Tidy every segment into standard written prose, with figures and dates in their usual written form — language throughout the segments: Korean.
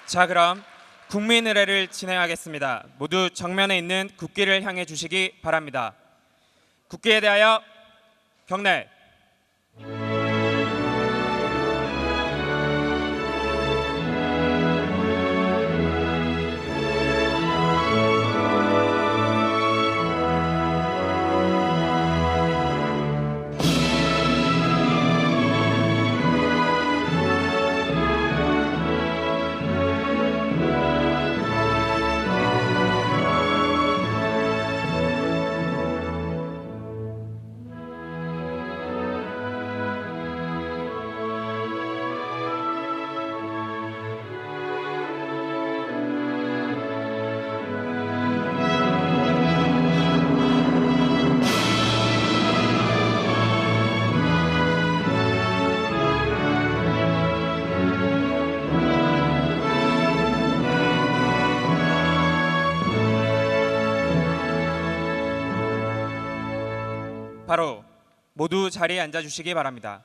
자, 그럼 국민 의례를 진행하겠습니다. 모두 정면에 있는 국기를 향해 주시기 바랍니다. 국기에 대하여 경례. 바로 모두 자리에 앉아 주시기 바랍니다.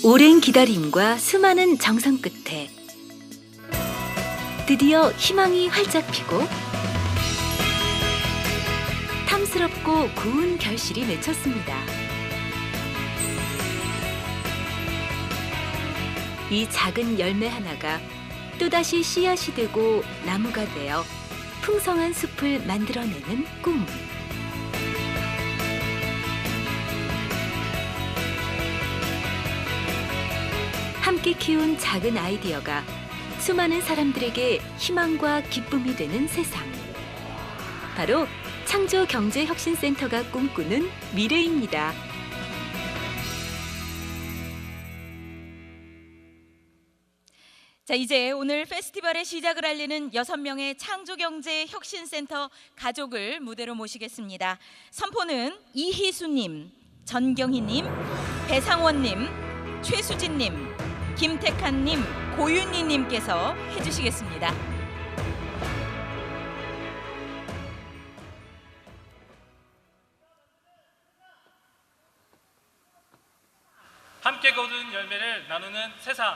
오랜 기다림과 수많은 정성 끝에 드디어 희망이 활짝 피고 탐스럽고 고운 결실이 맺혔습니다. 이 작은 열매 하나가 또다시 씨앗이 되고 나무가 되어 풍성한 숲을 만들어내는 꿈. 함께 키운 작은 아이디어가 수많은 사람들에게 희망과 기쁨이 되는 세상. 바로 창조경제혁신센터가 꿈꾸는 미래입니다. 자, 이제 오늘 페스티벌의 시작을 알리는 6명의 창조경제혁신센터 가족을 무대로 모시겠습니다. 선포는 이희수님, 전경희님, 배상원님, 최수진님, 김택한님, 고윤희님께서 해주시겠습니다. 함께 거둔 열매를 나누는 세상.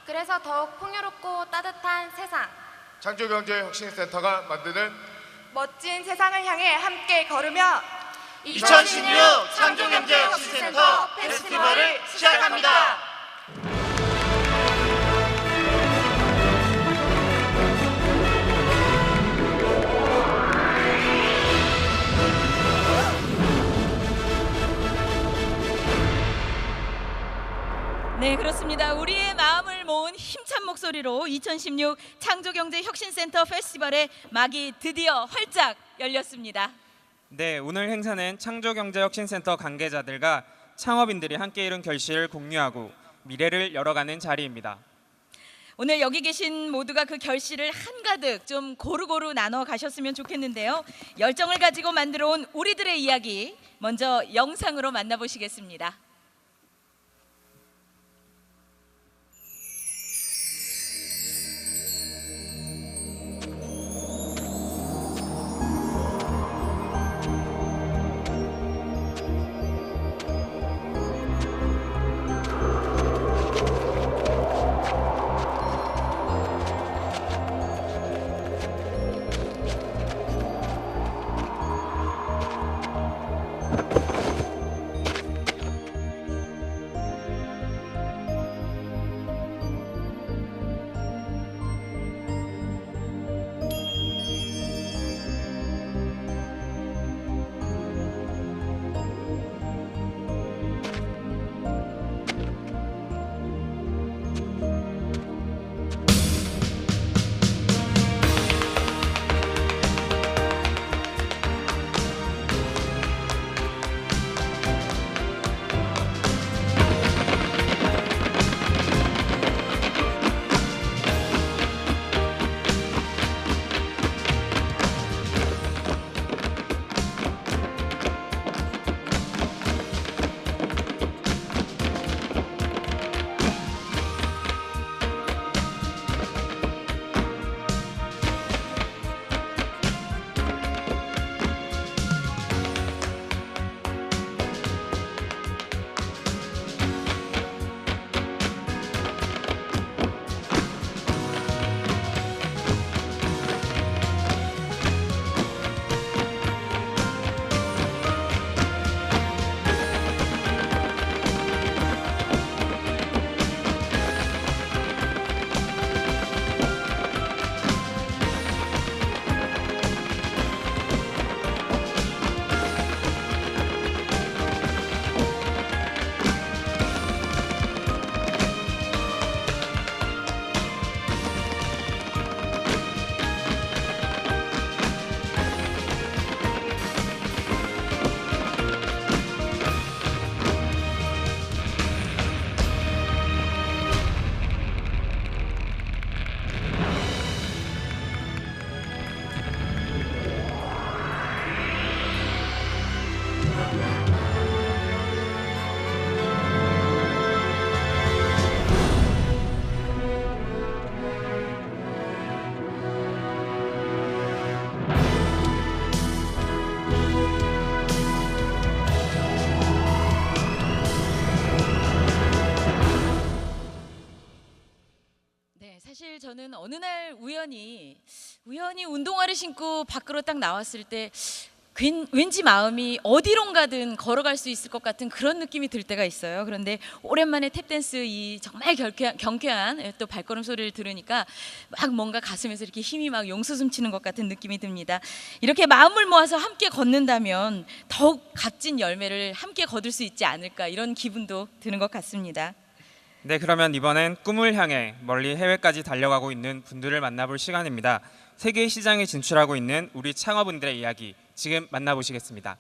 그래서 더욱 풍요롭고 따뜻한 세상, 창조경제혁신센터가 만드는 멋진 세상을 향해 함께 걸으며 2016 창조경제혁신센터 페스티벌을 시작합니다. 네, 그렇습니다. 우리의 마음을 모은 힘찬 목소리로 2016 창조경제혁신센터 페스티벌의 막이 드디어 활짝 열렸습니다. 네, 오늘 행사는 창조경제혁신센터 관계자들과 창업인들이 함께 이룬 결실을 공유하고 미래를 열어가는 자리입니다. 오늘 여기 계신 모두가 그 결실을 한가득 좀 고루고루 나눠 가셨으면 좋겠는데요. 열정을 가지고 만들어 온 우리들의 이야기, 먼저 영상으로 만나보시겠습니다. 네, 사실 저는 어느 날 우연히 운동화를 신고 밖으로 딱 나왔을 때 왠지 마음이 어디론가든 걸어갈 수 있을 것 같은 그런 느낌이 들 때가 있어요. 그런데 오랜만에 탭댄스 이 정말 경쾌한 또 발걸음 소리를 들으니까 막 뭔가 가슴에서 이렇게 힘이 막 용수숨 치는 것 같은 느낌이 듭니다. 이렇게 마음을 모아서 함께 걷는다면 더욱 값진 열매를 함께 거둘 수 있지 않을까, 이런 기분도 드는 것 같습니다. 네, 그러면 이번엔 꿈을 향해 멀리 해외까지 달려가고 있는 분들을 만나볼 시간입니다. 세계 시장에 진출하고 있는 우리 창업인들의 이야기 지금 만나보시겠습니다.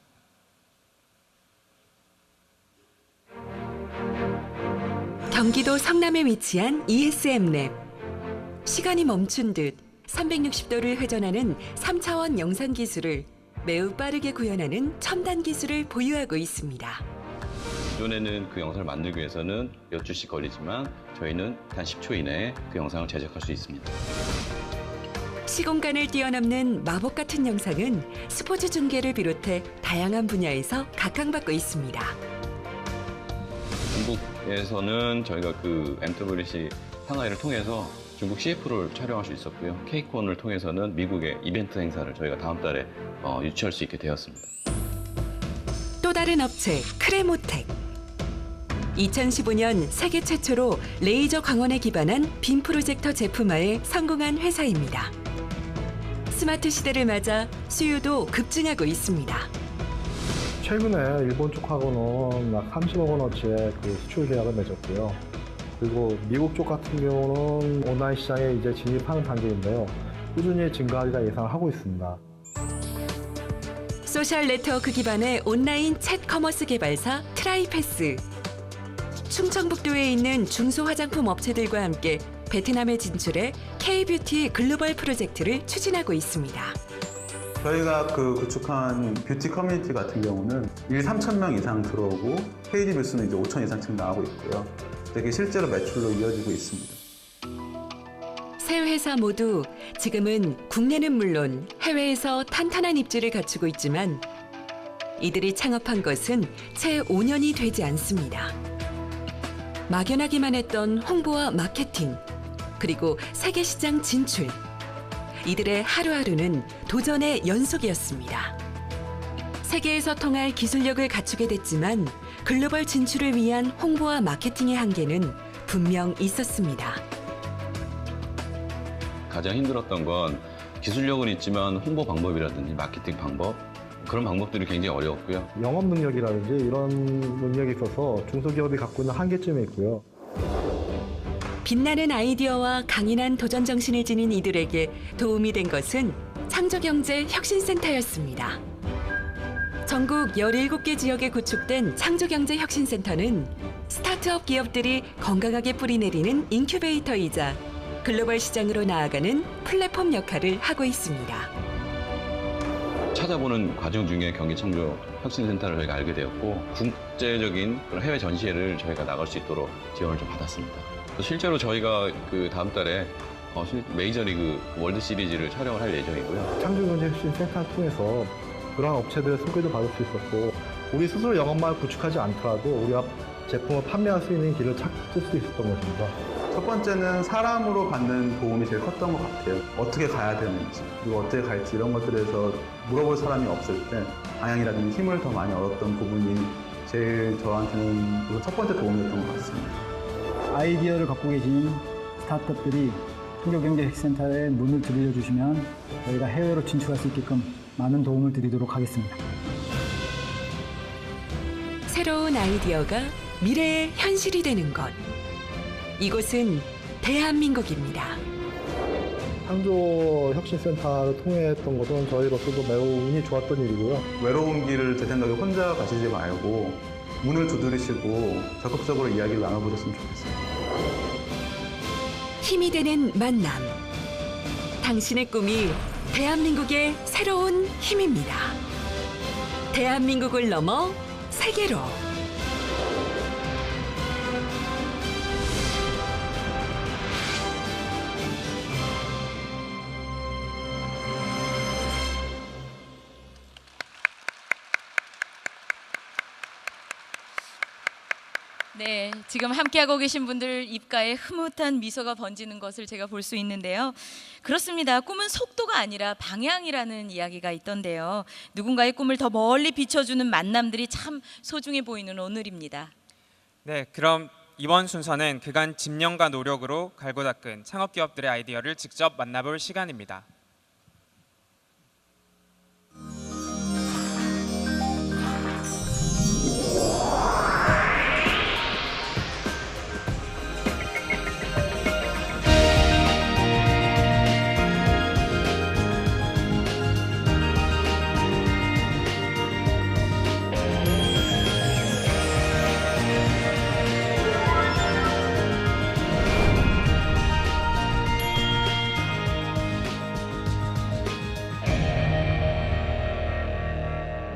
경기도 성남에 위치한 ESM랩. 시간이 멈춘 듯 360도를 회전하는 3차원 영상 기술을 매우 빠르게 구현하는 첨단 기술을 보유하고 있습니다. 기존에는 그 영상을 만들기 위해서는 몇 주씩 걸리지만 저희는 단 10초 이내에 그 영상을 제작할 수 있습니다. 시공간을 뛰어넘는 마법 같은 영상은 스포츠 중계를 비롯해 다양한 분야에서 각광받고 있습니다. 중국에서는 저희가 그 MWC 상하이를 통해서 중국 CF를 촬영할 수 있었고요. 케이콘을 통해서는 미국의 이벤트 행사를 저희가 다음 달에 유치할 수 있게 되었습니다. 또 다른 업체 크레모텍. 2015년 세계 최초로 레이저 광원에 기반한 빔 프로젝터 제품화에 성공한 회사입니다. 스마트 시대를 맞아 수요도 급증하고 있습니다. 최근에 일본 쪽하고는 약 30억 원어치의 그 수출 계약을 맺었고요. 그리고 미국 쪽 같은 경우는 온라인 시장에 이제 진입하는 단계인데요. 꾸준히 증가하리라 예상하고 있습니다. 소셜 네트워크 기반의 온라인 챗 커머스 개발사 트라이패스. 충청북도에 있는 중소화장품 업체들과 함께 베트남에 진출해 K-뷰티 글로벌 프로젝트를 추진하고 있습니다. 저희가 구축한 뷰티 커뮤니티 같은 경우는 일 3,000명 이상 들어오고 페이지 뷰수는 이제 5,000 이상씩 나오고 있고요. 되게 실제로 매출로 이어지고 있습니다. 세 회사 모두 지금은 국내는 물론 해외에서 탄탄한 입지를 갖추고 있지만 이들이 창업한 것은 채 5년이 되지 않습니다. 막연하기만 했던 홍보와 마케팅, 그리고 세계 시장 진출. 이들의 하루하루는 도전의 연속이었습니다. 세계에서 통할 기술력을 갖추게 됐지만 글로벌 진출을 위한 홍보와 마케팅의 한계는 분명 있었습니다. 가장 힘들었던 건 기술력은 있지만 홍보 방법이라든지 마케팅 방법, 그런 방법들이 굉장히 어려웠고요. 영업 능력이라든지 이런 능력이 있어서 중소기업이 갖고 있는 한계점이 있고요. 빛나는 아이디어와 강인한 도전 정신을 지닌 이들에게 도움이 된 것은 창조경제혁신센터였습니다. 전국 17개 지역에 구축된 창조경제혁신센터는 스타트업 기업들이 건강하게 뿌리내리는 인큐베이터이자 글로벌 시장으로 나아가는 플랫폼 역할을 하고 있습니다. 찾아보는 과정 중에 경기창조혁신센터를 저희가 알게 되었고 국제적인 그런 해외 전시회를 저희가 나갈 수 있도록 지원을 좀 받았습니다. 실제로 저희가 그 다음 달에 메이저리그 월드 시리즈를 촬영을 할 예정이고요. 창조경제혁신센터를 통해서 그러한 업체들의 소개도 받을 수 있었고 우리 스스로 영업망을 구축하지 않더라도 우리가 제품을 판매할 수 있는 길을 찾을 수 있었던 것입니다. 첫 번째는 사람으로 받는 도움이 제일 컸던 것 같아요. 어떻게 가야 되는지, 그리고 어떻게 갈지 이런 것들에서 물어볼 사람이 없을 때 방향이라든지 힘을 더 많이 얻었던 부분이 제일 저한테는 첫 번째 도움이었던 것 같습니다. 아이디어를 갖고 계신 스타트업들이 창조경제혁신센터에 문을 들려주시면 저희가 해외로 진출할 수 있게끔 많은 도움을 드리도록 하겠습니다. 새로운 아이디어가 미래의 현실이 되는 것. 이곳은 대한민국입니다. 창조혁신센터를 통했던 것은 저희로서도 매우 운이 좋았던 일이고요. 외로운 길을 제 생각에 혼자 가시지 말고 문을 두드리시고 적극적으로 이야기를 나눠보셨으면 좋겠습니다. 힘이 되는 만남. 당신의 꿈이 대한민국의 새로운 힘입니다. 대한민국을 넘어 세계로. 네, 지금 함께하고 계신 분들 입가에 흐뭇한 미소가 번지는 것을 제가 볼 수 있는데요. 그렇습니다. 꿈은 속도가 아니라 방향이라는 이야기가 있던데요. 누군가의 꿈을 더 멀리 비춰주는 만남들이 참 소중해 보이는 오늘입니다. 네, 그럼 이번 순서는 그간 집념과 노력으로 갈고 닦은 창업 기업들의 아이디어를 직접 만나볼 시간입니다.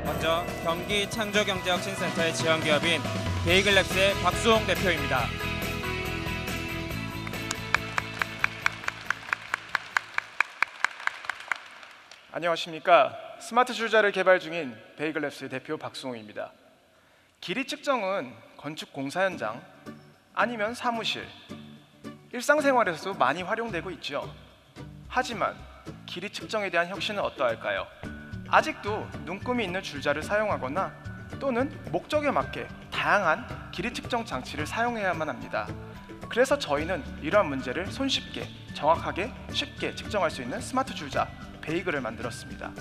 먼저 경기 창조경제혁신센터의 지원기업인 베이글랩스의 박수홍 대표입니다. 안녕하십니까. 스마트 줄자를 개발 중인 베이글랩스 대표 박수홍입니다. 길이 측정은 건축 공사 현장 아니면 사무실, 일상생활에서도 많이 활용되고 있죠. 하지만 길이 측정에 대한 혁신은 어떠할까요? 아직도 눈금이 있는 줄자를 사용하거나 또는 목적에 맞게 다양한 길이 측정 장치를 사용해야만 합니다. 그래서 저희는 이러한 문제를 손쉽게, 정확하게, 쉽게 측정할 수 있는 스마트 줄자 베이글을 만들었습니다.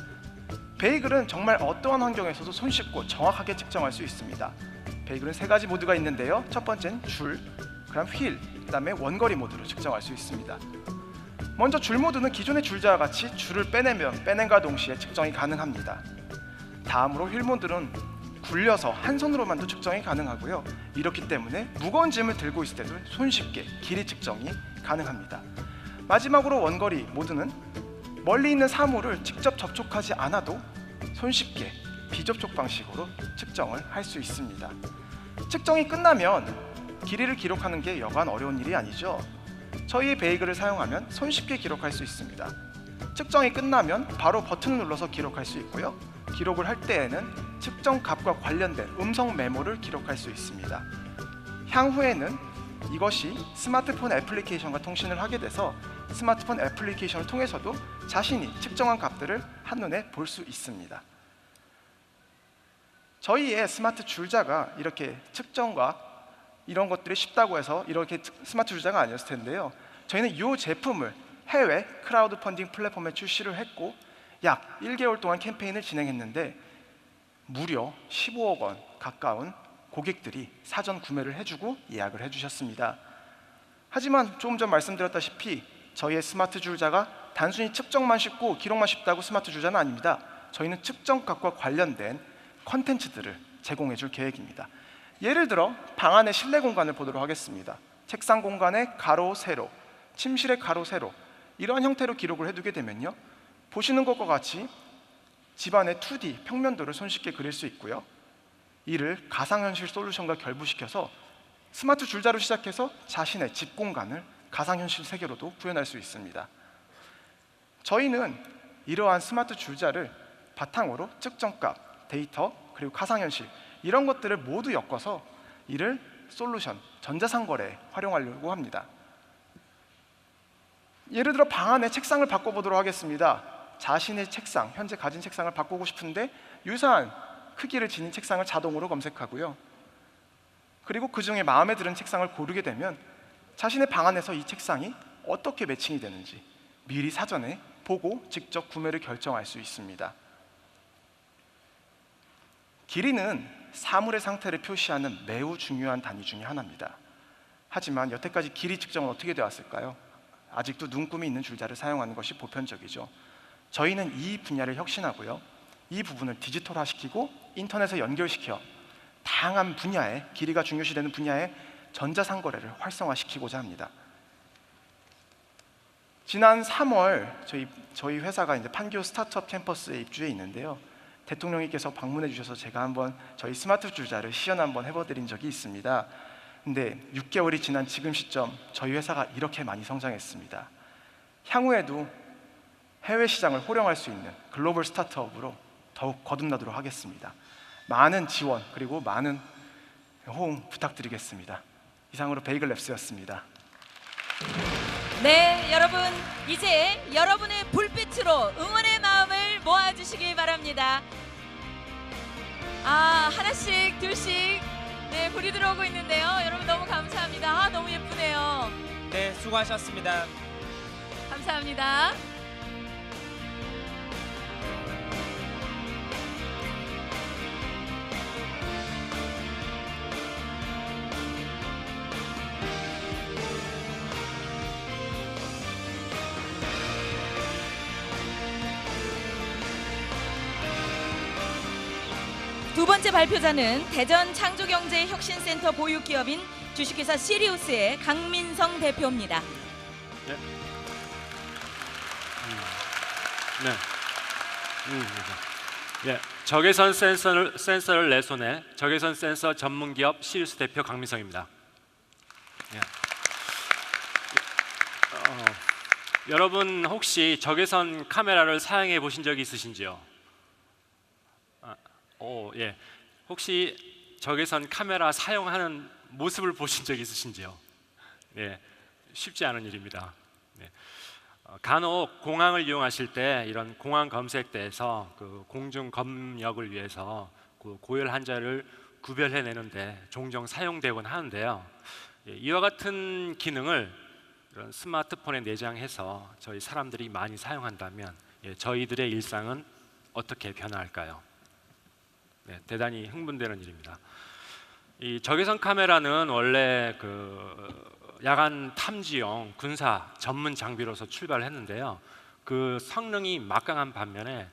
베이글은 정말 어떠한 환경에서도 손쉽고 정확하게 측정할 수 있습니다. 베이글은 3가지 모드가 있는데요. 첫 번째는 줄, 그다음 휠, 그다음에 원거리 모드로 측정할 수 있습니다. 먼저 줄 모드는 기존의 줄자와 같이 줄을 빼내면 빼냄과 동시에 측정이 가능합니다. 다음으로 휠 모드는 굴려서 한 손으로만도 측정이 가능하고요. 이렇기 때문에 무거운 짐을 들고 있을 때도 손쉽게 길이 측정이 가능합니다. 마지막으로 원거리 모드는 멀리 있는 사물을 직접 접촉하지 않아도 손쉽게 비접촉 방식으로 측정을 할 수 있습니다. 측정이 끝나면 길이를 기록하는 게 여간 어려운 일이 아니죠. 저희의 베이글을 사용하면 손쉽게 기록할 수 있습니다. 측정이 끝나면 바로 버튼을 눌러서 기록할 수 있고요. 기록을 할 때에는 측정 값과 관련된 음성 메모를 기록할 수 있습니다. 향후에는 이것이 스마트폰 애플리케이션과 통신을 하게 돼서 스마트폰 애플리케이션을 통해서도 자신이 측정한 값들을 한눈에 볼 수 있습니다. 저희의 스마트 줄자가 이렇게 측정과 이런 것들이 쉽다고 해서 이렇게 스마트 줄자가 아니었을 텐데요. 저희는 이 제품을 해외 크라우드 펀딩 플랫폼에 출시를 했고 약 1개월 동안 캠페인을 진행했는데 무려 15억 원 가까운 고객들이 사전 구매를 해주고 예약을 해주셨습니다. 하지만 조금 전 말씀드렸다시피 저희의 스마트 줄자가 단순히 측정만 쉽고 기록만 쉽다고 스마트 줄자는 아닙니다. 저희는 측정값과 관련된 컨텐츠들을 제공해 줄 계획입니다. 예를 들어 방 안의 실내 공간을 보도록 하겠습니다. 책상 공간의 가로, 세로, 침실의 가로, 세로 이러한 형태로 기록을 해두게 되면요. 보시는 것과 같이 집안의 2D 평면도를 손쉽게 그릴 수 있고요. 이를 가상현실 솔루션과 결부시켜서 스마트 줄자로 시작해서 자신의 집 공간을 가상현실 세계로도 구현할 수 있습니다. 저희는 이러한 스마트 줄자를 바탕으로 측정값, 데이터, 그리고 가상현실 이런 것들을 모두 엮어서 이를 솔루션, 전자상거래에 활용하려고 합니다. 예를 들어 방 안의 책상을 바꿔보도록 하겠습니다. 자신의 책상, 현재 가진 책상을 바꾸고 싶은데 유사한 크기를 지닌 책상을 자동으로 검색하고요. 그리고 그 중에 마음에 드는 책상을 고르게 되면 자신의 방 안에서 이 책상이 어떻게 매칭이 되는지 미리 사전에 보고 직접 구매를 결정할 수 있습니다. 길이는 사물의 상태를 표시하는 매우 중요한 단위 중에 하나입니다. 하지만 여태까지 길이 측정은 어떻게 되었을까요? 아직도 눈금이 있는 줄자를 사용하는 것이 보편적이죠. 저희는 이 분야를 혁신하고요. 이 부분을 디지털화시키고 인터넷에 연결시켜 다양한 분야에 길이가 중요시되는 분야에 전자상거래를 활성화시키고자 합니다. 지난 3월 저희 회사가 이제 판교 스타트업 캠퍼스에 입주해 있는데요. 대통령님께서 방문해 주셔서 제가 한번 저희 스마트 줄자를 시연 한번 해보드린 적이 있습니다. 근데 6개월이 지난 지금 시점 저희 회사가 이렇게 많이 성장했습니다. 향후에도 해외 시장을 호령할 수 있는 글로벌 스타트업으로 더욱 거듭나도록 하겠습니다. 많은 지원 그리고 많은 호응 부탁드리겠습니다. 이상으로 베이글랩스였습니다. 네, 여러분 이제 여러분의 불빛으로 응원의 마음을 모아주시기 바랍니다. 하나씩 둘씩 네 불이 들어오고 있는데요. 여러분 너무 감사합니다. 너무 예쁘네요. 네, 수고하셨습니다. 감사합니다. 두 번째 발표자는 대전 창조경제혁신센터 보유기업인 주식회사 시리우스의 강민성 대표입니다. 네. 네. 적외선 센서를 내 손에 적외선 센서 전문기업 시리우스 대표 강민성입니다. 네. 여러분 혹시 적외선 카메라를 사용해 보신 적이 있으신지요? 예. 혹시 적외선 카메라 사용하는 모습을 보신 적 있으신지요? 네, 쉽지 않은 일입니다. 네. 간혹 공항을 이용하실 때 이런 공항 검색대에서 그 공중 검역을 위해서 그 고열 환자를 구별해내는데 종종 사용되곤 하는데요. 이와 같은 기능을 이런 스마트폰에 내장해서 저희 사람들이 많이 사용한다면 저희들의 일상은 어떻게 변화할까요? 네, 대단히 흥분되는 일입니다. 이 적외선 카메라는 원래 그 야간 탐지용 군사 전문 장비로서 출발했는데요. 그 성능이 막강한 반면에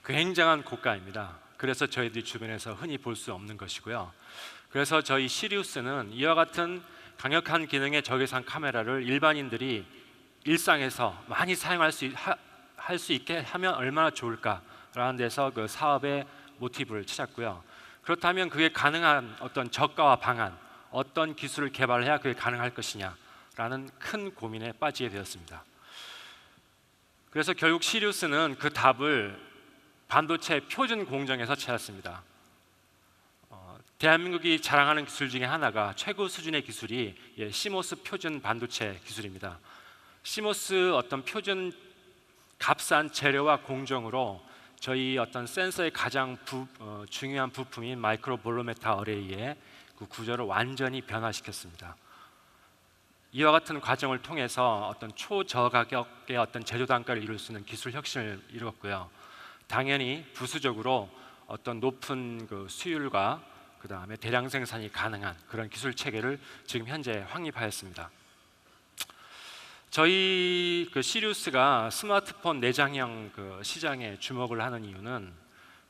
굉장한 고가입니다. 그래서 저희들이 주변에서 흔히 볼 수 없는 것이고요. 그래서 저희 시리우스는 이와 같은 강력한 기능의 적외선 카메라를 일반인들이 일상에서 많이 사용할 수 있게 하면 얼마나 좋을까라는 데서 그 사업의 모티브를 찾았고요. 그렇다면 그게 가능한 어떤 저가와 방안, 어떤 기술을 개발해야 그게 가능할 것이냐라는 큰 고민에 빠지게 되었습니다. 그래서 결국 시리우스는 그 답을 반도체 표준 공정에서 찾았습니다. 대한민국이 자랑하는 기술 중에 하나가 최고 수준의 기술이 시모스 표준 반도체 기술입니다. 시모스 어떤 표준 값싼 재료와 공정으로 저희 어떤 센서의 가장 중요한 부품인 마이크로 볼로메타 어레이의 그 구조를 완전히 변화시켰습니다. 이와 같은 과정을 통해서 어떤 초저가격의 어떤 제조 단가를 이룰 수 있는 기술 혁신을 이루었고요. 당연히 부수적으로 어떤 높은 그 수율과 그 다음에 대량 생산이 가능한 그런 기술 체계를 지금 현재 확립하였습니다. 저희 그 시리우스가 스마트폰 내장형 그 시장에 주목을 하는 이유는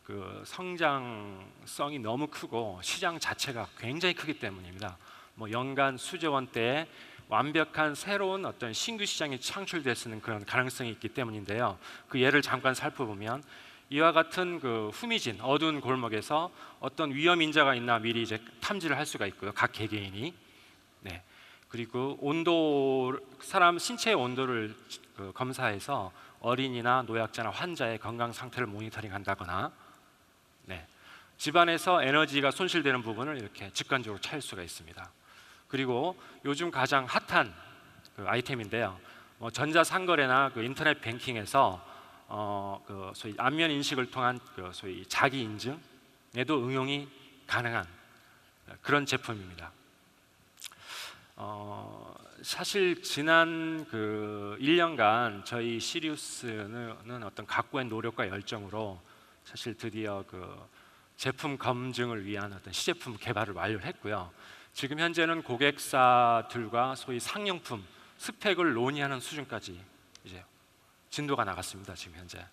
그 성장성이 너무 크고 시장 자체가 굉장히 크기 때문입니다. 뭐 연간 수조 원대의 완벽한 새로운 어떤 신규 시장이 창출될 수 있는 그런 가능성이 있기 때문인데요. 그 예를 잠깐 살펴보면 이와 같은 그 후미진 어두운 골목에서 어떤 위험 인자가 있나 미리 이제 탐지를 할 수가 있고요. 각 개개인이. 네. 그리고 온도, 사람 신체의 온도를 검사해서 어린이나 노약자나 환자의 건강 상태를 모니터링한다거나, 네, 집안에서 에너지가 손실되는 부분을 이렇게 직관적으로 찾을 수가 있습니다. 그리고 요즘 가장 핫한 그 아이템인데요. 전자상거래나 그 인터넷 뱅킹에서 그 소위 안면 인식을 통한 그 소위 자기 인증에도 응용이 가능한 그런 제품입니다. 사실 지난 그 1년간 저희 시리우스는 어떤 각고의 노력과 열정으로 사실 드디어 그 제품 검증을 위한 어떤 시제품 개발을 완료를 했고요. 지금 현재는 고객사들과 소위 상용품 스펙을 논의하는 수준까지 이제 진도가 나갔습니다. 지금 현재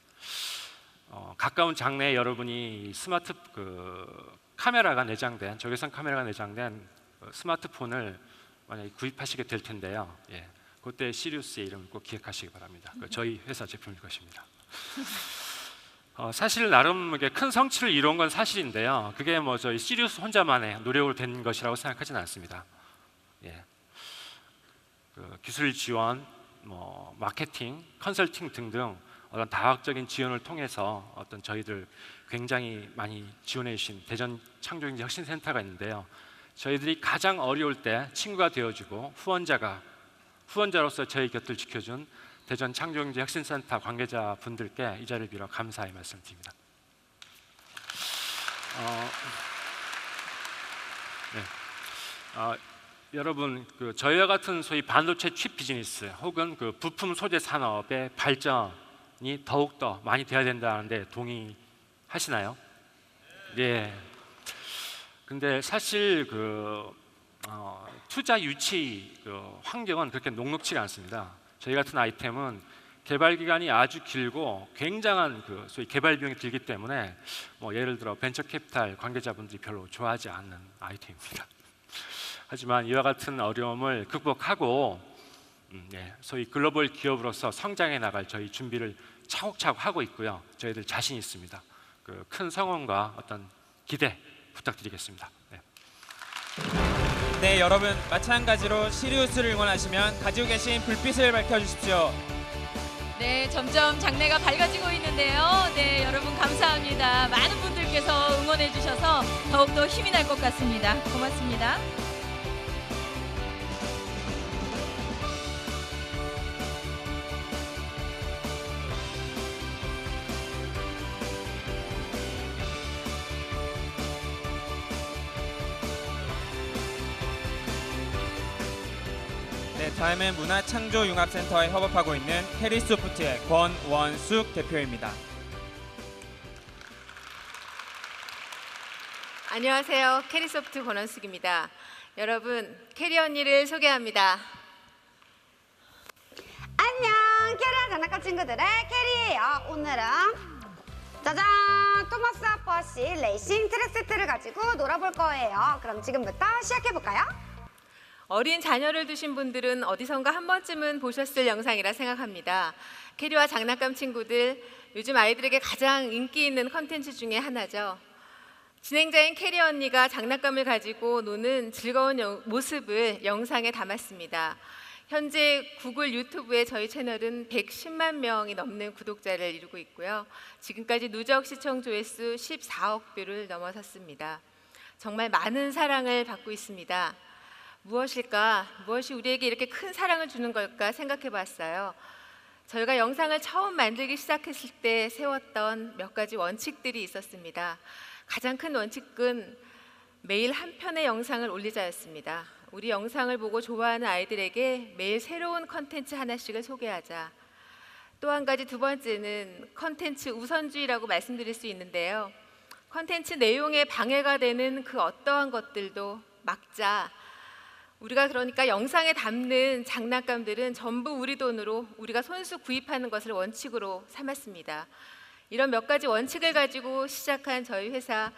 가까운 장래에 여러분이 스마트 그 카메라가 내장된 적외선 카메라가 내장된 스마트폰을 만약에 구입하시게 될 텐데요. 예, 그때 시리우스의 이름을 꼭 기억하시기 바랍니다. 저희 회사 제품일 것입니다. 사실 나름 큰 성취를 이룬 건 사실인데요. 그게 뭐 저희 시리우스 혼자만의 노력으로 된 것이라고 생각하지는 않습니다. 예, 그 기술 지원, 뭐 마케팅, 컨설팅 등등 어떤 다각적인 지원을 통해서 어떤 저희들 굉장히 많이 지원해 주신 대전 창조경제혁신센터가 있는데요. 저희들이 가장 어려울 때 친구가 되어주고 후원자로서 저희 곁을 지켜준 대전 창조경제혁신센터 관계자분들께 이 자리를 빌어 감사의 말씀드립니다. 여러분, 저희와 같은 소위 반도체 칩 비즈니스 혹은 부품 소재 산업의 발전이 더욱더 많이 돼야 된다는데 동의하시나요? 네. 근데 사실 투자 유치 환경은 그렇게 녹록치가 않습니다. 저희 같은 아이템은 개발 기간이 아주 길고 굉장한 소위 개발 비용이 들기 때문에 예를 들어 벤처 캐피탈 관계자분들이 별로 좋아하지 않는 아이템입니다. 하지만 이와 같은 어려움을 극복하고 소위 글로벌 기업으로서 성장해 나갈 저희 준비를 차곡차곡 하고 있고요. 저희들 자신 있습니다. 큰 성원과 어떤 기대 부탁드리겠습니다. 네, 여러분 마찬가지로 시리우스를 응원하시면 가지고 계신 불빛을 밝혀주십시오. 네, 점점 장래가 밝아지고 있는데요. 네, 여러분 감사합니다. 많은 분들께서 응원해 주셔서 더욱더 힘이 날 것 같습니다. 고맙습니다. 네, 다음은 문화창조융합센터에 협업하고 있는 캐리소프트의 권원숙 대표입니다. 안녕하세요. 캐리소프트 권원숙입니다. 여러분, 캐리 언니를 소개합니다. 안녕, 캐리와 장난감 친구들의 캐리예요. 오늘은 짜잔! 토마스 아퍼시 레이싱 트랙 세트를 가지고 놀아볼 거예요. 그럼 지금부터 시작해볼까요? 어린 자녀를 두신 분들은 어디선가 한 번쯤은 보셨을 영상이라 생각합니다. 캐리와 장난감 친구들, 요즘 아이들에게 가장 인기 있는 컨텐츠 중에 하나죠. 진행자인 캐리 언니가 장난감을 가지고 노는 즐거운 모습을 영상에 담았습니다. 현재 구글 유튜브에 저희 채널은 110만 명이 넘는 구독자를 이루고 있고요. 지금까지 누적 시청 조회수 14억 뷰를 넘어섰습니다. 정말 많은 사랑을 받고 있습니다. 무엇일까? 무엇이 우리에게 이렇게 큰 사랑을 주는 걸까 생각해 봤어요. 저희가 영상을 처음 만들기 시작했을 때 세웠던 몇 가지 원칙들이 있었습니다. 가장 큰 원칙은 매일 한 편의 영상을 올리자였습니다. 우리 영상을 보고 좋아하는 아이들에게 매일 새로운 컨텐츠 하나씩을 소개하자. 또 한 가지, 두 번째는 컨텐츠 우선주의라고 말씀드릴 수 있는데요. 컨텐츠 내용에 방해가 되는 그 어떠한 것들도 막자. 우리가 그러니까 영상에 담는 장난감들은 전부 우리 돈으로 우리가 손수 구입하는 것을 원칙으로 삼았습니다. 이런 몇 가지 원칙을 가지고 시작한 저희 회사,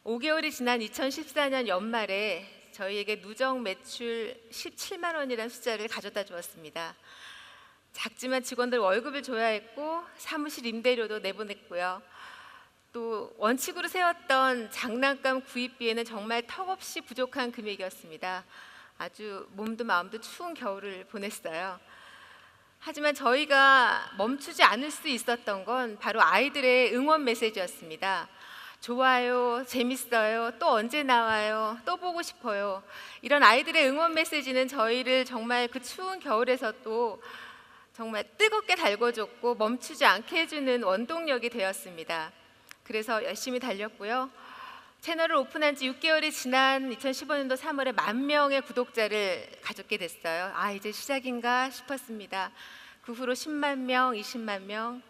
5개월이 지난 2014년 연말에 저희에게 누적 매출 17만 원이라는 숫자를 가져다 주었습니다. 작지만 직원들 월급을 줘야 했고 사무실 임대료도 내보냈고요. 또 원칙으로 세웠던 장난감 구입비에는 정말 턱없이 부족한 금액이었습니다. 아주 몸도 마음도 추운 겨울을 보냈어요. 하지만 저희가 멈추지 않을 수 있었던 건 바로 아이들의 응원 메시지였습니다. 좋아요, 재밌어요, 또 언제 나와요, 또 보고 싶어요. 이런 아이들의 응원 메시지는 저희를 정말 그 추운 겨울에서도 정말 뜨겁게 달궈줬고 멈추지 않게 해주는 원동력이 되었습니다. 그래서 열심히 달렸고요. 채널을 오픈한 지 6개월이 지난 2015년도 3월에 10,000명의 구독자를 가졌게 됐어요. 아, 이제 시작인가 싶었습니다. 그 후로 10만 명, 20만 명,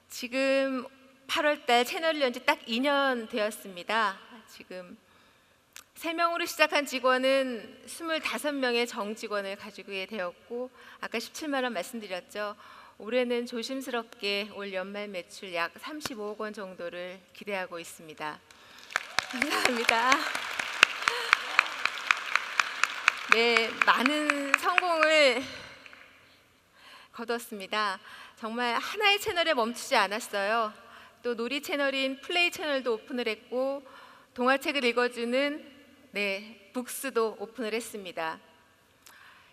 지금 8월 달 채널을 연 지 딱 2년 되었습니다. 지금 3명으로 시작한 직원은 25명의 정직원을 가지고 되었고, 아까 17만 원 말씀드렸죠. 올해는 조심스럽게 올 연말 매출 약 35억 원 정도를 기대하고 있습니다. 감사합니다. 네, 많은 성공을 거뒀습니다. 정말 하나의 채널에 멈추지 않았어요. 또 놀이 채널인 플레이 채널도 오픈을 했고, 동화책을 읽어주는 북스도 오픈을 했습니다.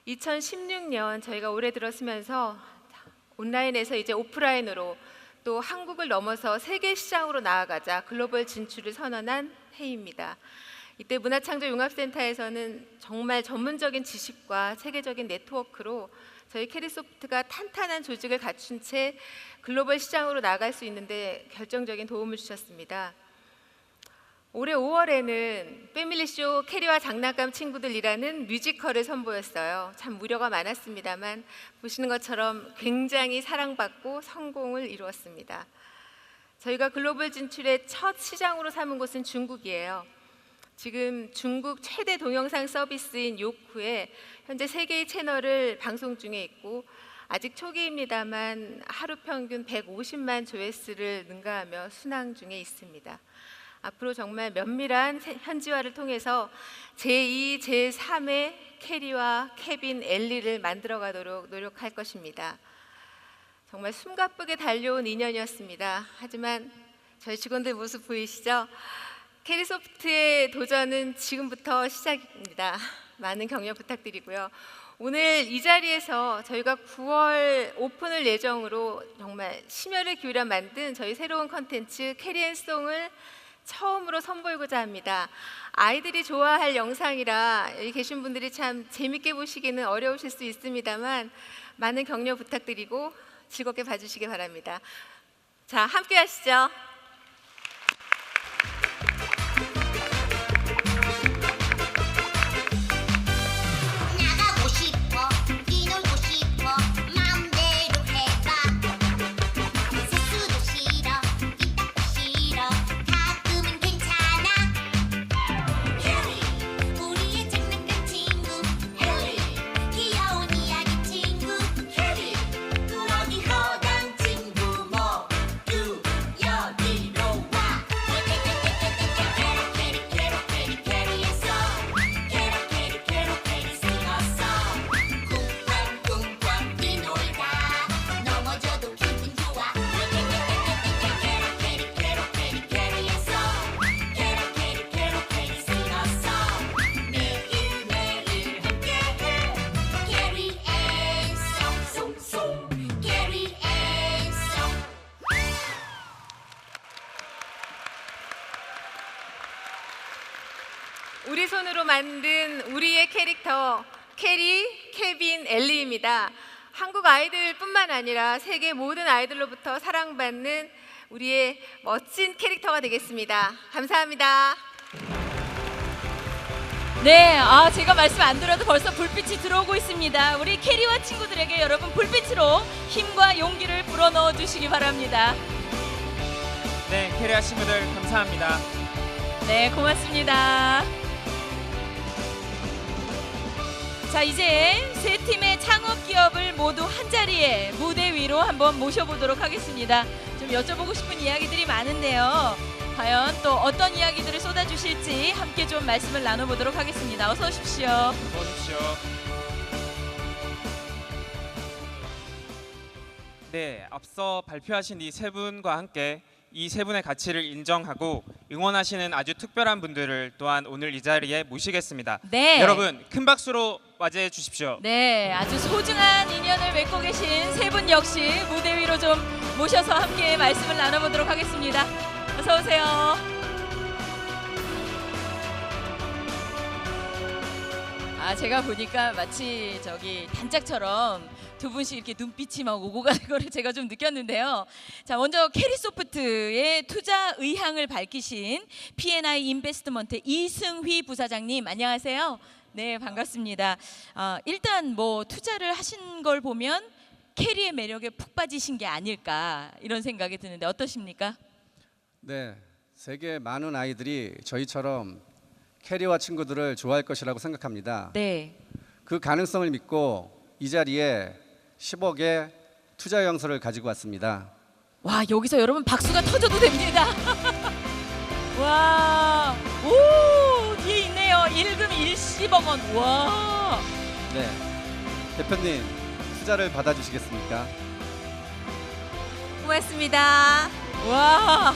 2016년 저희가 올해 들어서면서 온라인에서 이제 오프라인으로 또 한국을 넘어서 세계 시장으로 나아가자 글로벌 진출을 선언한 해입니다. 이때 문화창조융합센터에서는 정말 전문적인 지식과 체계적인 네트워크로 저희 캐리소프트가 탄탄한 조직을 갖춘 채 글로벌 시장으로 나갈 수 있는데 결정적인 도움을 주셨습니다. 올해 5월에는 패밀리쇼 캐리와 장난감 친구들이라는 뮤지컬을 선보였어요. 참 우려가 많았습니다만 보시는 것처럼 굉장히 사랑받고 성공을 이루었습니다. 저희가 글로벌 진출의 첫 시장으로 삼은 곳은 중국이에요. 지금 중국 최대 동영상 서비스인 요쿠에 현재 3개의 채널을 방송 중에 있고 아직 초기입니다만 하루 평균 150만 조회수를 능가하며 순항 중에 있습니다. 앞으로 정말 면밀한 현지화를 통해서 제2, 제3의 캐리와 케빈, 엘리를 만들어가도록 노력할 것입니다. 정말 숨가쁘게 달려온 2년이었습니다. 하지만 저희 직원들 모습 보이시죠? 캐리소프트의 도전은 지금부터 시작입니다. 많은 격려 부탁드리고요. 오늘 이 자리에서 저희가 9월 오픈을 예정으로 정말 심혈을 기울여 만든 저희 새로운 컨텐츠 캐리앤송을 처음으로 선보이고자 합니다. 아이들이 좋아할 영상이라 여기 계신 분들이 참 재밌게 보시기는 어려우실 수 있습니다만 많은 격려 부탁드리고 즐겁게 봐주시기 바랍니다. 자, 함께 하시죠. 나가고 싶어, 뛰놀고 싶어, 마음대로 해봐. 세수도 싫어, 이 닦기 싫어, 가끔은 괜찮아. 해리, 우리의 장난감 친구. 해리, 귀여운 이야기 친구. 해리, 꾸러기 허당 친구 모두 여기로 와. 캐리, 캐로, 캐리, 캐리에서 캐로, 캐리, 캐로, 캐리 쓰러서 쿵쾅쿵쾅 뛰놀다 넘어져도 기분 좋아. 캐로, 캐리, 캐로, 캐리, 캐리에서 캐로, 캐리, 캐로, 캐리 쓰러서 매일매일 함께해. 캐리 앤 송송송 캐리 앤 송. 우리 손으로 만든 우리의 캐릭터 캐리, 케빈, 엘리입니다. 한국 아이들뿐만 아니라 세계 모든 아이들로부터 사랑받는 우리의 멋진 캐릭터가 되겠습니다. 감사합니다. 네, 제가 말씀 안 드려도 벌써 불빛이 들어오고 있습니다. 우리 캐리와 친구들에게 여러분 불빛으로 힘과 용기를 불어넣어 주시기 바랍니다. 네, 캐리아 친구들 감사합니다. 네, 고맙습니다. 자, 이제 세 팀의 창업 기업을 모두 한 자리에 무대 위로 한번 모셔보도록 하겠습니다. 좀 여쭤보고 싶은 이야기들이 많은데요. 과연 또 어떤 이야기들을 쏟아주실지 함께 좀 말씀을 나눠보도록 하겠습니다. 어서 오십시오. 어서 오십시오. 네, 앞서 발표하신 이 세 분과 함께 이 세 분의 가치를 인정하고 응원하시는 아주 특별한 분들을 또한 오늘 이 자리에 모시겠습니다. 네. 여러분 큰 박수로 맞이해 주십시오. 네, 아주 소중한 인연을 맺고 계신 세 분 역시 무대 위로 좀 모셔서 함께 말씀을 나눠보도록 하겠습니다. 어서 오세요. 제가 보니까 마치 저기 단짝처럼 두 분씩 이렇게 눈빛이 막 오고 가는 거를 제가 좀 느꼈는데요. 자, 먼저 캐리소프트의 투자 의향을 밝히신 P&I 인베스트먼트 이승휘 부사장님, 안녕하세요. 네, 반갑습니다. 일단 뭐 투자를 하신 걸 보면 캐리의 매력에 푹 빠지신 게 아닐까 이런 생각이 드는데 어떠십니까? 네, 세계 많은 아이들이 저희처럼 캐리와 친구들을 좋아할 것이라고 생각합니다. 네. 그 가능성을 믿고 이 자리에 10억의 투자 영서를 가지고 왔습니다. 와, 여기서 여러분 박수가 터져도 됩니다. 와, 오, 뒤에 있네요. 일금 일십억 원. 와. 네, 대표님 투자를 받아주시겠습니까? 고맙습니다. 와.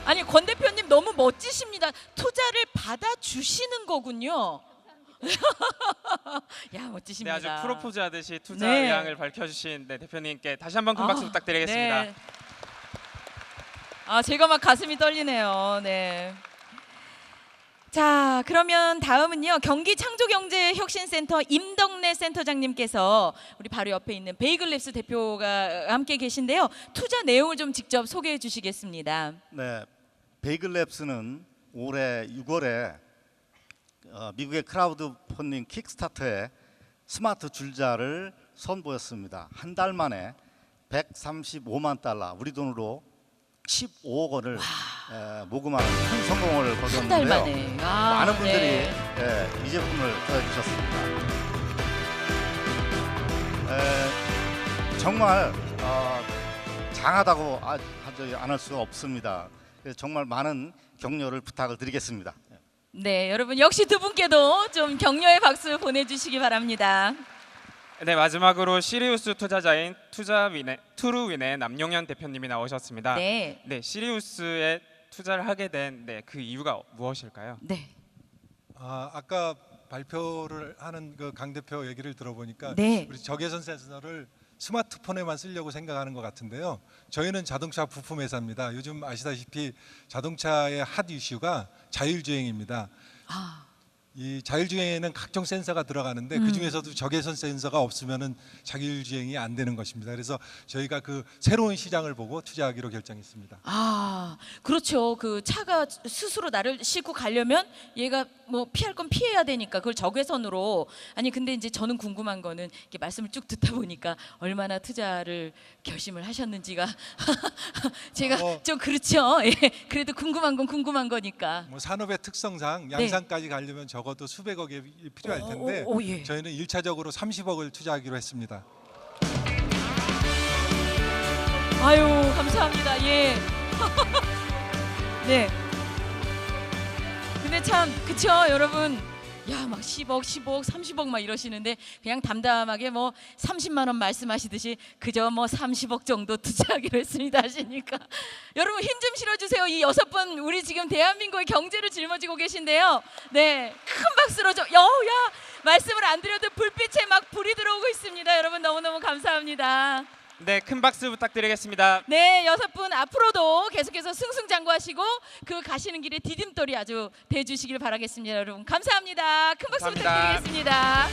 아니, 권 대표님 너무 멋지십니다. 투자를 받아주시는 거군요. 야, 멋지십니다. 네, 아주 프로포즈 하듯이 투자 네. 의향을 밝혀주신 대표님께 다시 한번 큰 박수 부탁드리겠습니다. 네. 아, 제가 막 가슴이 떨리네요. 네. 자, 그러면 다음은요. 경기 창조경제혁신센터 임덕래 센터장님께서 우리 바로 옆에 있는 베이글랩스 대표가 함께 계신데요. 투자 내용을 좀 직접 소개해 주시겠습니다. 네, 베이글랩스는 올해 6월에 미국의 크라우드 펀딩 킥스타터에 스마트 줄자를 선보였습니다. 한 달 만에 135만 달러, 우리 돈으로 15억 원을 모금하는 큰 성공을 한 달 거뒀는데요. 만에. 아, 많은 분들이 네. 이 제품을 구해주셨습니다. 정말 장하다고 안 할 수가 없습니다. 그래서 정말 많은 격려를 부탁을 드리겠습니다. 네, 여러분 역시 두 분께도 좀 격려의 박수 보내주시기 바랍니다. 네, 마지막으로 시리우스 투자자인 투루윈의 남용현 대표님이 나오셨습니다. 네. 네, 시리우스에 투자를 하게 된 그 이유가 무엇일까요? 네. 아까 발표를 하는 그 강 대표 얘기를 들어보니까 네. 우리 적외선 센서를 스마트폰에만 쓰려고 생각하는 것 같은데요. 저희는 자동차 부품 회사입니다. 요즘 아시다시피 자동차의 핫 이슈가 자율주행입니다. 이 자율주행에는 각종 센서가 들어가는데 그 중에서도 적외선 센서가 없으면은 자율주행이 안 되는 것입니다. 그래서 저희가 그 새로운 시장을 보고 투자하기로 결정했습니다. 아, 그렇죠. 그 차가 스스로 나를 싣고 가려면 얘가 뭐 피할 건 피해야 되니까 그걸 적외선으로. 아니 근데 이제 저는 궁금한 거는 이렇게 말씀을 쭉 듣다 보니까 얼마나 투자를 결심을 하셨는지가 제가 좀 그렇죠. 예. 그래도 궁금한 건 궁금한 거니까. 뭐 산업의 특성상 양산까지 가려면 적어도 수백억이 필요할 텐데 예. 저희는 1차적으로 30억을 투자하기로 했습니다. 아유, 감사합니다. 예. 네. 근데 참 그쵸 여러분, 야 막 10억 30억 막 이러시는데 그냥 담담하게 뭐 30만 원 말씀하시듯이 그저 뭐 30억 정도 투자하기로 했습니다 하시니까 여러분 힘 좀 실어주세요. 이 6분 우리 지금 대한민국의 경제를 짊어지고 계신데요. 네, 큰 박수로 좀 야 말씀을 안 드려도 불빛에 막 불이 들어오고 있습니다. 여러분 너무너무 감사합니다. 네, 큰 박수 부탁드리겠습니다. 네, 6분 앞으로도 계속해서 승승장구하시고 그 가시는 길에 디딤돌이 아주 대주시길 바라겠습니다. 여러분 감사합니다. 큰 박수 감사합니다. 부탁드리겠습니다.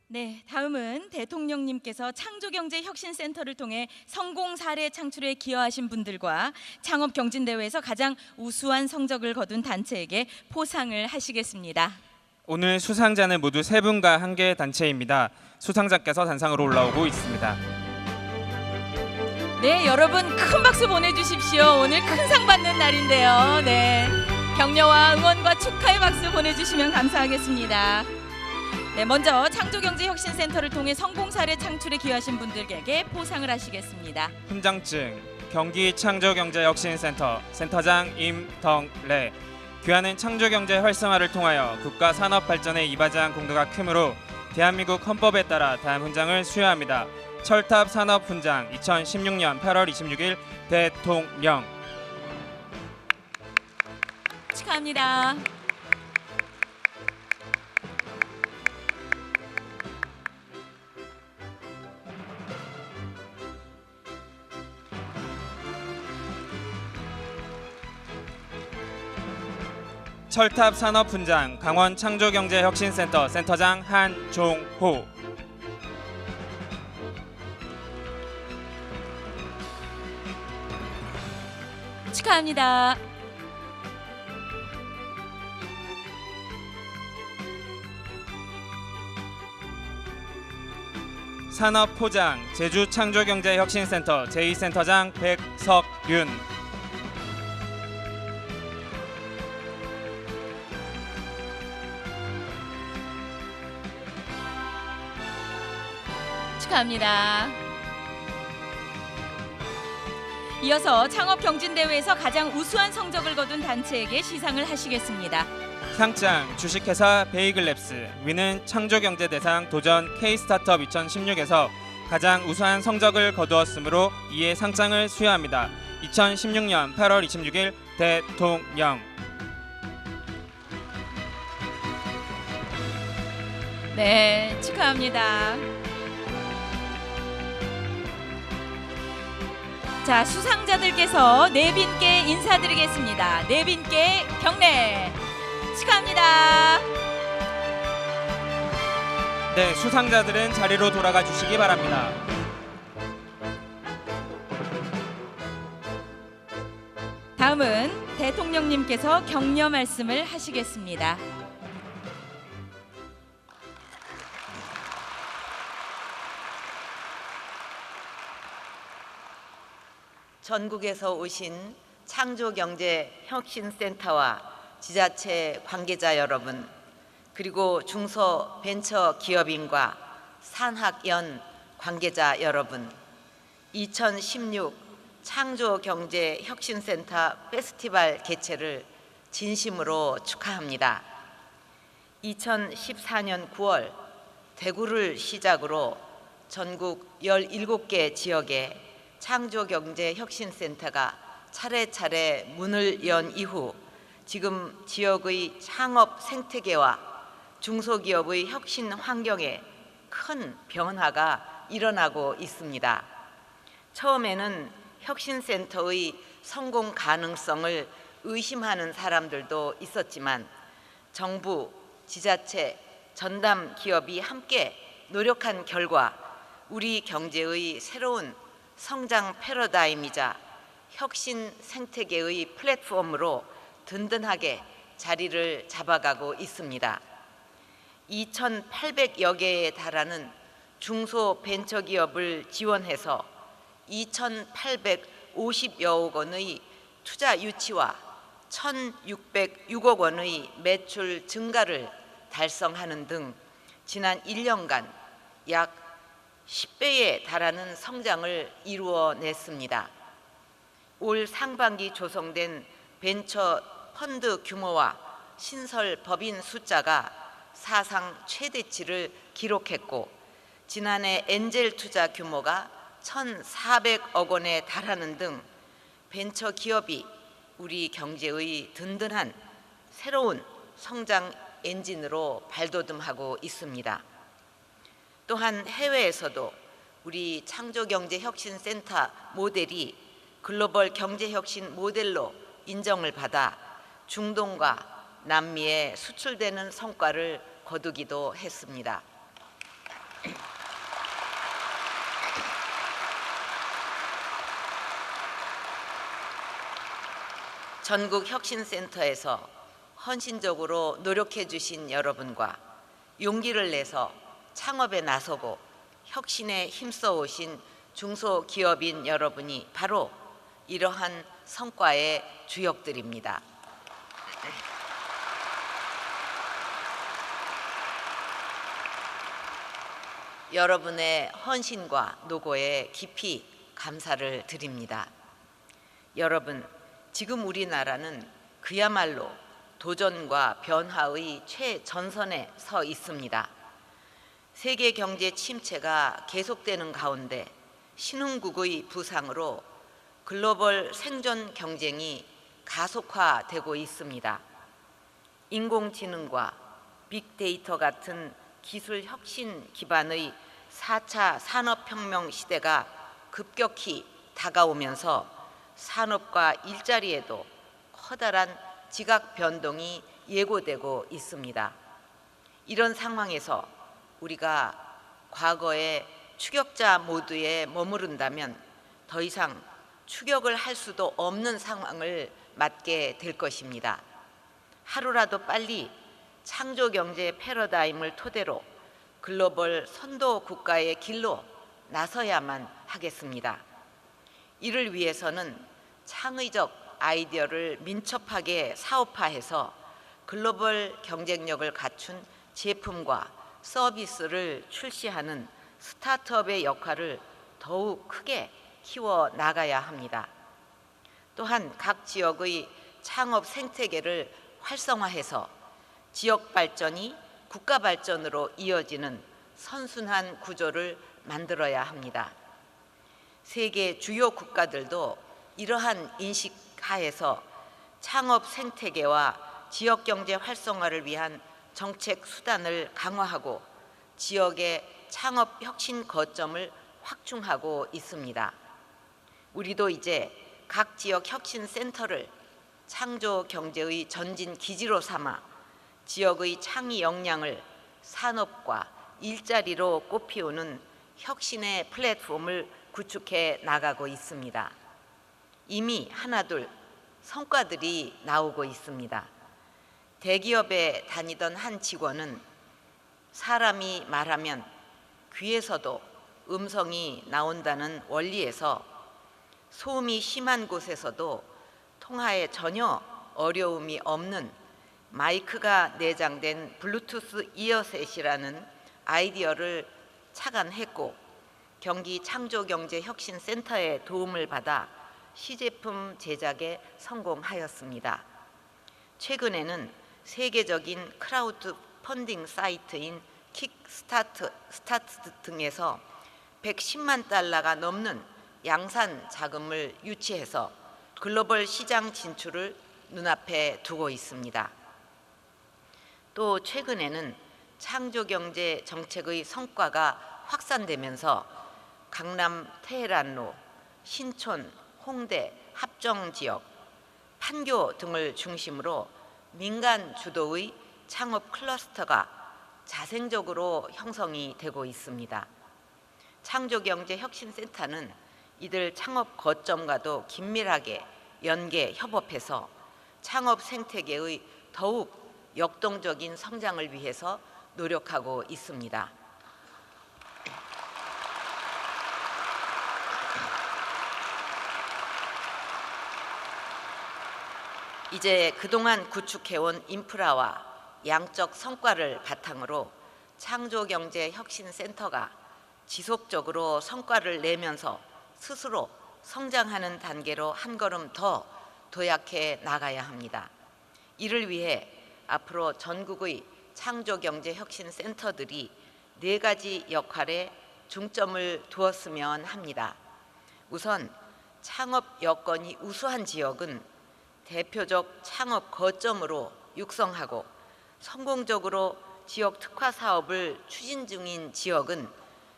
네, 다음은 대통령님께서 창조경제혁신센터를 통해 성공 사례 창출에 기여하신 분들과 창업경진대회에서 가장 우수한 성적을 거둔 단체에게 포상을 하시겠습니다. 오늘 수상자는 모두 3분과 1개의 단체입니다. 수상자께서 단상으로 올라오고 있습니다. 네, 여러분 큰 박수 보내주십시오. 오늘 큰 상 받는 날인데요. 네, 격려와 응원과 축하의 박수 보내주시면 감사하겠습니다. 네, 먼저 창조경제혁신센터를 통해 성공 사례 창출에 기여하신 분들에게 포상을 하시겠습니다. 훈장증 경기 창조경제혁신센터 센터장 임덕래. 귀하는 창조경제 활성화를 통하여 국가 산업 발전에 이바지한 공로가 크므로 대한민국 헌법에 따라 다음 훈장을 수여합니다. 철탑 산업 훈장 2016년 8월 26일 대통령. 축하합니다. 철탑 산업 훈장 강원 창조경제혁신센터 센터장 한종호. 축하합니다. 산업포장 제주창조경제혁신센터 제2센터장 백석윤. 축하합니다. 이어서 창업경진대회에서 가장 우수한 성적을 거둔 단체에게 시상을 하시겠습니다. 상장 주식회사 베이글랩스 위는 창조경제대상 도전 K스타트업 2016에서 가장 우수한 성적을 거두었으므로 이에 상장을 수여합니다. 2016년 8월 26일 대통령. 네, 축하합니다. 자, 수상자들께서 네 분께 인사드리겠습니다. 네 분께 경례 축하합니다. 네, 수상자들은 자리로 돌아가 주시기 바랍니다. 다음은 대통령님께서 격려 말씀을 하시겠습니다. 전국에서 오신 창조경제혁신센터와 지자체 관계자 여러분, 그리고 중소벤처기업인과 산학연 관계자 여러분, 2016 창조경제혁신센터 페스티벌 개최를 진심으로 축하합니다. 2014년 9월 대구를 시작으로 전국 17개 지역에 창조경제혁신센터가 차례차례 문을 연 이후 지금 지역의 창업 생태계와 중소기업의 혁신 환경에 큰 변화가 일어나고 있습니다. 처음에는 혁신센터의 성공 가능성을 의심하는 사람들도 있었지만 정부, 지자체, 전담 기업이 함께 노력한 결과 우리 경제의 새로운 성장 패러다임이자 혁신 생태계의 플랫폼으로 든든하게 자리를 잡아가고 있습니다. 2,800여 개에 달하는 중소벤처기업을 지원해서 2,850여억 원의 투자 유치와 1,606억 원의 매출 증가를 달성하는 등 지난 1년간 약 10배에 달하는 성장을 이루어냈습니다. 올 상반기 조성된 벤처 펀드 규모와 신설 법인 숫자가 사상 최대치를 기록했고 지난해 엔젤 투자 규모가 1,400억 원에 달하는 등 벤처 기업이 우리 경제의 든든한 새로운 성장 엔진으로 발돋움하고 있습니다. 또한 해외에서도 우리 창조경제혁신센터 모델이 글로벌 경제혁신 모델로 인정을 받아 중동과 남미에 수출되는 성과를 거두기도 했습니다. 전국 혁신센터에서 헌신적으로 노력해 주신 여러분과 용기를 내서 창업에 나서고 혁신에 힘써 오신 중소기업인 여러분이 바로 이러한 성과의 주역들입니다. 여러분의 헌신과 노고에 깊이 감사를 드립니다. 여러분, 지금 우리나라는 그야말로 도전과 변화의 최전선에 서 있습니다. 세계 경제 침체가 계속되는 가운데 신흥국의 부상으로 글로벌 생존 경쟁이 가속화되고 있습니다. 인공지능과 빅데이터 같은 기술 혁신 기반의 4차 산업혁명 시대가 급격히 다가오면서 산업과 일자리에도 커다란 지각 변동이 예고되고 있습니다. 이런 상황에서 우리가 과거의 추격자 모드에 머무른다면 더 이상 추격을 할 수도 없는 상황을 맞게 될 것입니다. 하루라도 빨리 창조경제 패러다임을 토대로 글로벌 선도 국가의 길로 나서야만 하겠습니다. 이를 위해서는 창의적 아이디어를 민첩하게 사업화해서 글로벌 경쟁력을 갖춘 제품과 서비스를 출시하는 스타트업의 역할을 더욱 크게 키워 나가야 합니다. 또한 각 지역의 창업 생태계를 활성화해서 지역 발전이 국가 발전으로 이어지는 선순환 구조를 만들어야 합니다. 세계 주요 국가들도 이러한 인식 하에서 창업 생태계와 지역 경제 활성화를 위한 정책 수단을 강화하고 지역의 창업 혁신 거점을 확충하고 있습니다. 우리도 이제 각 지역 혁신 센터를 창조 경제의 전진 기지로 삼아 지역의 창의 역량을 산업과 일자리로 꽃피우는 혁신의 플랫폼을 구축해 나가고 있습니다. 이미 하나둘 성과들이 나오고 있습니다. 대기업에 다니던 한 직원은 사람이 말하면 귀에서도 음성이 나온다는 원리에서 소음이 심한 곳에서도 통화에 전혀 어려움이 없는 마이크가 내장된 블루투스 이어셋이라는 아이디어를 착안했고 경기 창조경제혁신센터의 도움을 받아 시제품 제작에 성공하였습니다. 최근에는 세계적인 크라우드 펀딩 사이트인 킥스타트 등에서 110만 달러가 넘는 양산 자금을 유치해서 글로벌 시장 진출을 눈앞에 두고 있습니다. 또 최근에는 창조경제 정책의 성과가 확산되면서 강남 테헤란로, 신촌, 홍대, 합정지역, 판교 등을 중심으로 민간 주도의 창업 클러스터가 자생적으로 형성이 되고 있습니다. 창조경제혁신센터는 이들 창업 거점과도 긴밀하게 연계 협업해서 창업 생태계의 더욱 역동적인 성장을 위해서 노력하고 있습니다. 이제 그동안 구축해온 인프라와 양적 성과를 바탕으로 창조경제혁신센터가 지속적으로 성과를 내면서 스스로 성장하는 단계로 한 걸음 더 도약해 나가야 합니다. 이를 위해 앞으로 전국의 창조경제혁신센터들이 4가지 역할에 중점을 두었으면 합니다. 우선 창업 여건이 우수한 지역은 대표적 창업 거점으로 육성하고 성공적으로 지역 특화 사업을 추진 중인 지역은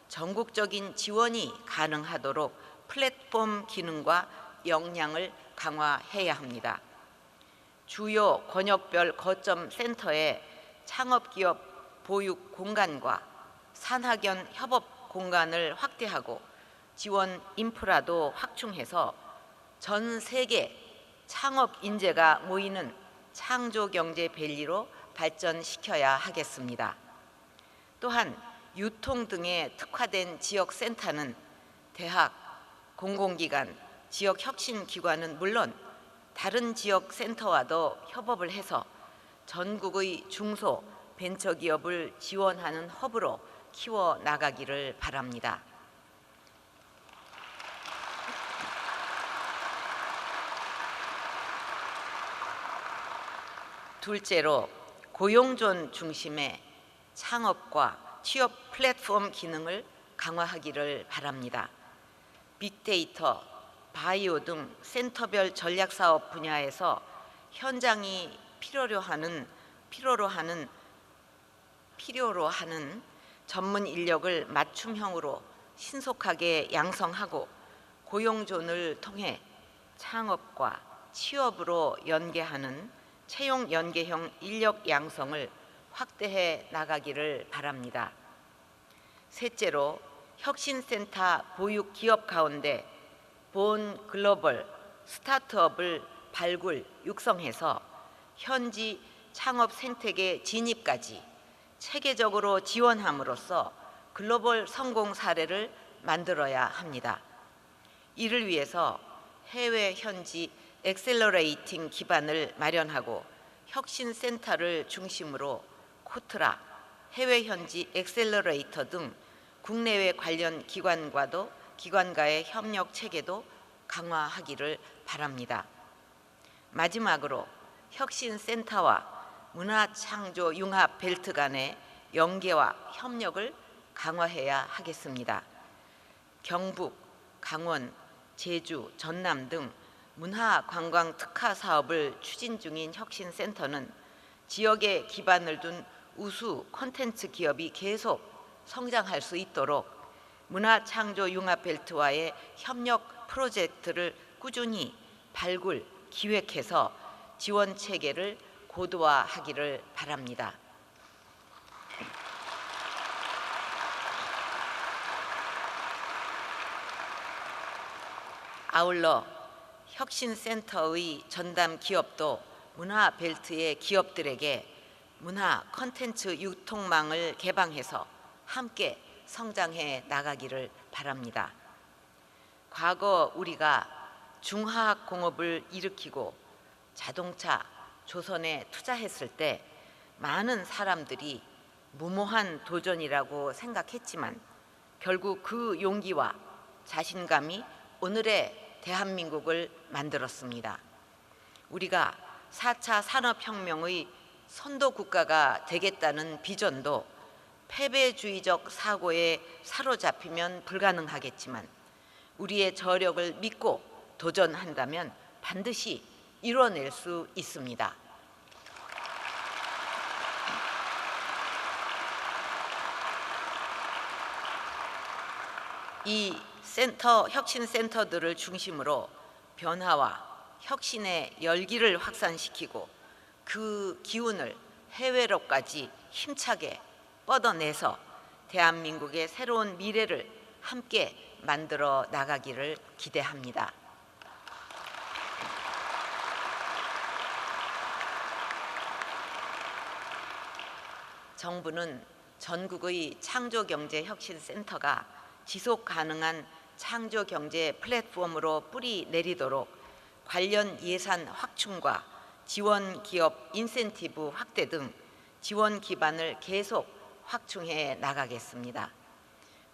전국적인 지원이 가능하도록 플랫폼 기능과 역량을 강화해야 합니다. 주요 권역별 거점 센터의 창업기업 보육 공간과 산학연 협업 공간을 확대하고 지원 인프라도 확충해서 전 세계 창업 인재가 모이는 창조경제 밸리로 발전시켜야 하겠습니다. 또한 유통 등에 특화된 지역센터는 대학, 공공기관, 지역혁신기관은 물론 다른 지역센터와도 협업을 해서 전국의 중소, 벤처기업을 지원하는 허브로 키워나가기를 바랍니다. 둘째로 고용존 중심의 창업과 취업 플랫폼 기능을 강화하기를 바랍니다. 빅데이터, 바이오 등 센터별 전략사업 분야에서 현장이 필요로 하는 전문 인력을 맞춤형으로 신속하게 양성하고 고용존을 통해 창업과 취업으로 연계하는 채용 연계형 인력 양성을 확대해 나가기를 바랍니다. 셋째로 혁신센터 보육 기업 가운데 본 글로벌 스타트업을 발굴, 육성해서 현지 창업 생태계 진입까지 체계적으로 지원함으로써 글로벌 성공 사례를 만들어야 합니다. 이를 위해서 해외 현지 엑셀러레이팅 기반을 마련하고 혁신센터를 중심으로 코트라, 해외 현지 엑셀러레이터 등 국내외 관련 기관과의 협력 체계도 강화하기를 바랍니다. 마지막으로 혁신센터와 문화창조융합 벨트 간의 연계와 협력을 강화해야 하겠습니다. 경북, 강원, 제주, 전남 등 문화관광 특화 사업을 추진 중인 혁신센터는 지역에 기반을 둔 우수 콘텐츠 기업이 계속 성장할 수 있도록 문화창조융합 벨트와의 협력 프로젝트를 꾸준히 발굴, 기획해서 지원 체계를 고도화하기를 바랍니다. 아울러 혁신센터의 전담 기업도 문화벨트의 기업들에게 문화 콘텐츠 유통망을 개방해서 함께 성장해 나가기를 바랍니다. 과거 우리가 중화학공업을 일으키고 자동차, 조선에 투자했을 때 많은 사람들이 무모한 도전이라고 생각했지만 결국 그 용기와 자신감이 오늘의 대한민국을 만들었습니다. 우리가 4차 산업혁명의 선도 국가가 되겠다는 비전도 패배주의적 사고에 사로잡히면 불가능하겠지만 우리의 저력을 믿고 도전한다면 반드시 이뤄낼 수 있습니다. 이 혁신센터들을 중심으로 변화와 혁신의 열기를 확산시키고 그 기운을 해외로까지 힘차게 뻗어내서 대한민국의 새로운 미래를 함께 만들어 나가기를 기대합니다. 정부는 전국의 창조경제혁신센터가 지속가능한 창조경제 플랫폼으로 뿌리 내리도록 관련 예산 확충과 지원 기업 인센티브 확대 등 지원 기반을 계속 확충해 나가겠습니다.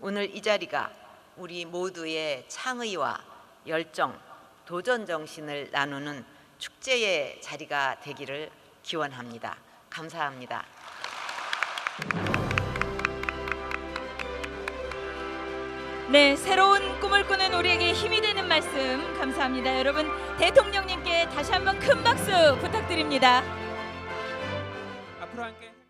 오늘 이 자리가 우리 모두의 창의와 열정, 도전 정신을 나누는 축제의 자리가 되기를 기원합니다. 감사합니다. 네, 새로운 꿈을 꾸는 우리에게 힘이 되는 말씀 감사합니다. 여러분, 대통령님께 다시 한번 큰 박수 부탁드립니다. 앞으로 함께